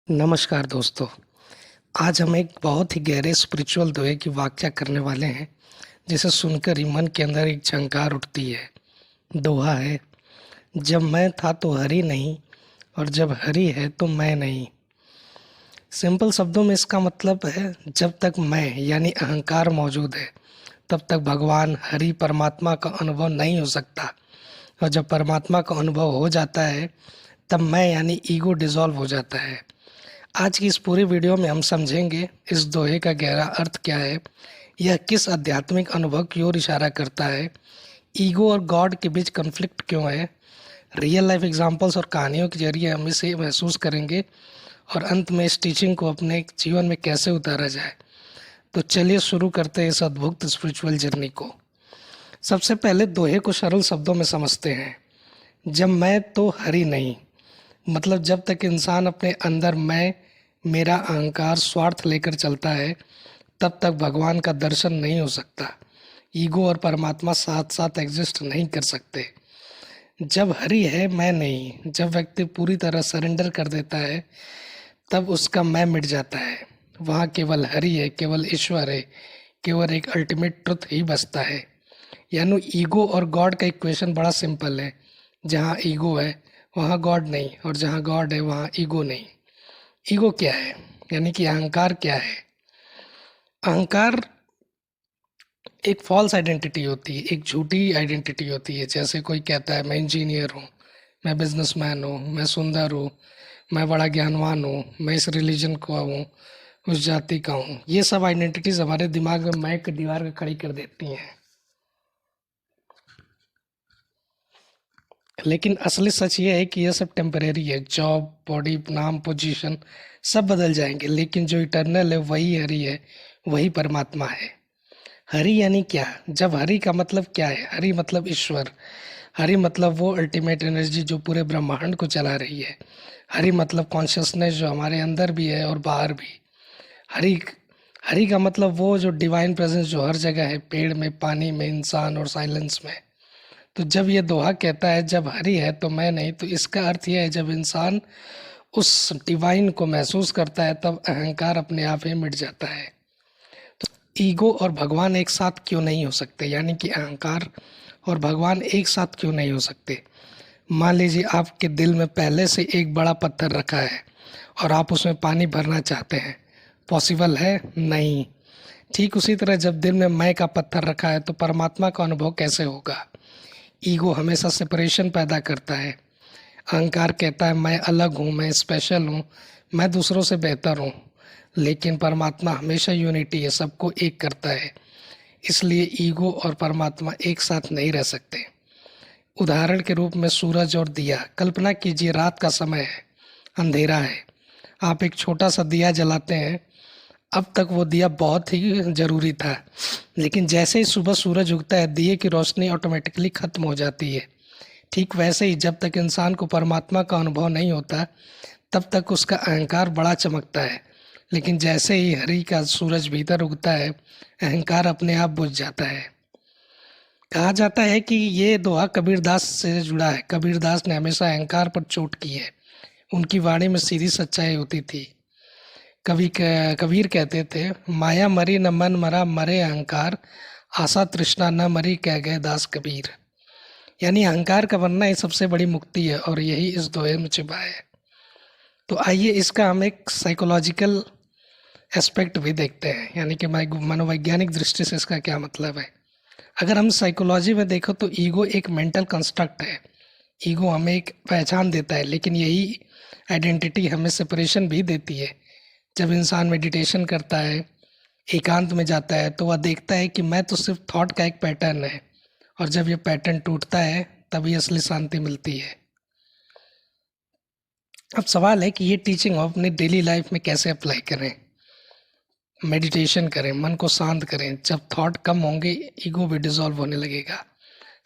नमस्कार दोस्तों। आज हम एक बहुत ही गहरे स्पिरिचुअल दोहे की व्याख्या करने वाले हैं, जिसे सुनकर ही मन के अंदर एक झंकार उठती है। दोहा है, जब मैं था तो हरि नहीं, और जब हरि है तो मैं नहीं। सिंपल शब्दों में इसका मतलब है, जब तक मैं यानी अहंकार मौजूद है तब तक भगवान हरि परमात्मा का अनुभव नहीं हो सकता, और जब परमात्मा का अनुभव हो जाता है तब मैं यानी ईगो डिसॉल्व हो जाता है। आज की इस पूरी वीडियो में हम समझेंगे इस दोहे का गहरा अर्थ क्या है, यह किस आध्यात्मिक अनुभव की ओर इशारा करता है, ईगो और गॉड के बीच कॉन्फ्लिक्ट क्यों है, रियल लाइफ एग्जांपल्स और कहानियों के जरिए हम इसे महसूस करेंगे, और अंत में इस टीचिंग को अपने जीवन में कैसे उतारा जाए। तो चलिए शुरू करते हैं इस अद्भुत स्पिरिचुअल जर्नी को। सबसे पहले दोहे को सरल शब्दों में समझते हैं। जब मैं तो हरि नहीं, मतलब जब तक इंसान अपने अंदर मैं, मेरा अहंकार, स्वार्थ लेकर चलता है तब तक भगवान का दर्शन नहीं हो सकता। ईगो और परमात्मा साथ साथ एग्जिस्ट नहीं कर सकते। जब हरि है मैं नहीं, जब व्यक्ति पूरी तरह सरेंडर कर देता है तब उसका मैं मिट जाता है। वहाँ केवल हरि है, केवल ईश्वर है, केवल एक अल्टीमेट ट्रुथ ही बसता है। यानी ईगो और गॉड का इक्वेशन बड़ा सिंपल है। जहाँ ईगो है वहाँ गॉड नहीं, और जहाँ गॉड है वहाँ ईगो नहीं। ईगो क्या है, यानी कि अहंकार क्या है? अहंकार एक फॉल्स आइडेंटिटी होती है, एक झूठी आइडेंटिटी होती है। जैसे कोई कहता है मैं इंजीनियर हूँ, मैं बिजनेसमैन हूँ, मैं सुंदर हूँ, मैं बड़ा ज्ञानवान हूँ, मैं इस रिलीजन का हूँ, उस जाति का हूँ। ये सब आइडेंटिटीज हमारे दिमाग में मैं की दीवार को खड़ी कर देती हैं। लेकिन असली सच ये है कि ये सब टेम्परेरी है। जॉब, बॉडी, नाम, पोजीशन सब बदल जाएंगे, लेकिन जो इटर्नल है वही हरि है, वही परमात्मा है। हरि यानी क्या? जब हरि का मतलब क्या है? हरि मतलब ईश्वर। हरि मतलब वो अल्टीमेट एनर्जी जो पूरे ब्रह्मांड को चला रही है। हरि मतलब कॉन्शियसनेस जो हमारे अंदर भी है और बाहर भी। हरि हरि का मतलब वो जो डिवाइन प्रेजेंस जो हर जगह है, पेड़ में, पानी में, इंसान और साइलेंस में। तो जब ये दोहा कहता है जब हरि है तो मैं नहीं, तो इसका अर्थ यह है जब इंसान उस डिवाइन को महसूस करता है तब अहंकार अपने आप ही मिट जाता है। ईगो और भगवान एक साथ क्यों नहीं हो सकते, यानी कि अहंकार और भगवान एक साथ क्यों नहीं हो सकते? मान लीजिए आपके दिल में पहले से एक बड़ा पत्थर रखा है और आप उसमें पानी भरना चाहते हैं। पॉसिबल है? नहीं। ठीक उसी तरह जब दिल में मैं का पत्थर रखा है तो परमात्मा का अनुभव कैसे होगा? ईगो हमेशा सेपरेशन पैदा करता है। अहंकार कहता है मैं अलग हूँ, मैं स्पेशल हूँ, मैं दूसरों से बेहतर हूँ। लेकिन परमात्मा हमेशा यूनिटी है, सबको एक करता है। इसलिए ईगो और परमात्मा एक साथ नहीं रह सकते। उदाहरण के रूप में सूरज और दिया। कल्पना कीजिए रात का समय है, अंधेरा है, आप एक छोटा सा दिया जलाते हैं। अब तक वो दिया बहुत ही ज़रूरी था, लेकिन जैसे ही सुबह सूरज उगता है दिए की रोशनी ऑटोमेटिकली ख़त्म हो जाती है। ठीक वैसे ही जब तक इंसान को परमात्मा का अनुभव नहीं होता तब तक उसका अहंकार बड़ा चमकता है, लेकिन जैसे ही हरि का सूरज भीतर उगता है अहंकार अपने आप बुझ जाता है। कहा जाता है कि ये दोहा कबीरदास से जुड़ा है। कबीरदास ने हमेशा अहंकार पर चोट की है। उनकी वाणी में सीधी सच्चाई होती थी। कबीर कहते थे, माया मरी न मन मरा, मरे अहंकार, आशा तृष्णा न मरी, कह गए दास कबीर। यानी अहंकार का बनना ही सबसे बड़ी मुक्ति है, और यही इस दोहे में छिपा है। तो आइए इसका हम एक साइकोलॉजिकल एस्पेक्ट भी देखते हैं, यानी कि मनोवैज्ञानिक दृष्टि से इसका क्या मतलब है। अगर हम साइकोलॉजी में देखो तो ईगो एक मेंटल कंस्ट्रक्ट है। ईगो हमें एक पहचान देता है, लेकिन यही आइडेंटिटी हमें सेपरेशन भी देती है। जब इंसान मेडिटेशन करता है, एकांत में जाता है, तो वह देखता है कि मैं तो सिर्फ थॉट का एक पैटर्न है, और जब ये पैटर्न टूटता है तभी असली शांति मिलती है। अब सवाल है कि ये टीचिंग हम अपनी डेली लाइफ में कैसे अप्लाई करें। मेडिटेशन करें, मन को शांत करें। जब थॉट कम होंगे ईगो भी डिसॉल्व होने लगेगा।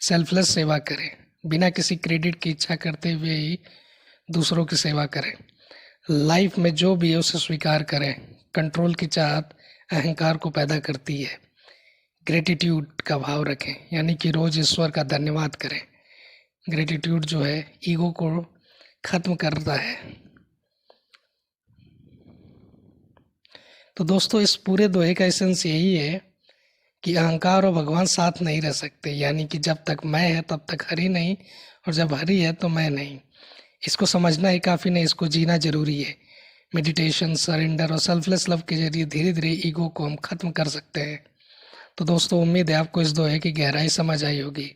सेल्फलेस सेवा करें, बिना किसी क्रेडिट की इच्छा करते हुए ही दूसरों की सेवा करें। लाइफ में जो भी है उसे स्वीकार करें। कंट्रोल की चाहत अहंकार को पैदा करती है। ग्रेटिट्यूड का भाव रखें, यानी कि रोज ईश्वर का धन्यवाद करें। ग्रेटिट्यूड जो है ईगो को खत्म करता है। तो दोस्तों इस पूरे दोहे का एसेंस यही है कि अहंकार और भगवान साथ नहीं रह सकते, यानी कि जब तक मैं है तब तक हरि नहीं, और जब हरि है तो मैं नहीं। इसको समझना ही काफ़ी नहीं, इसको जीना जरूरी है। मेडिटेशन, सरेंडर और सेल्फलेस लव के जरिए धीरे धीरे ईगो को हम खत्म कर सकते हैं। तो दोस्तों उम्मीद है आपको इस दोहे की गहराई समझ आई होगी।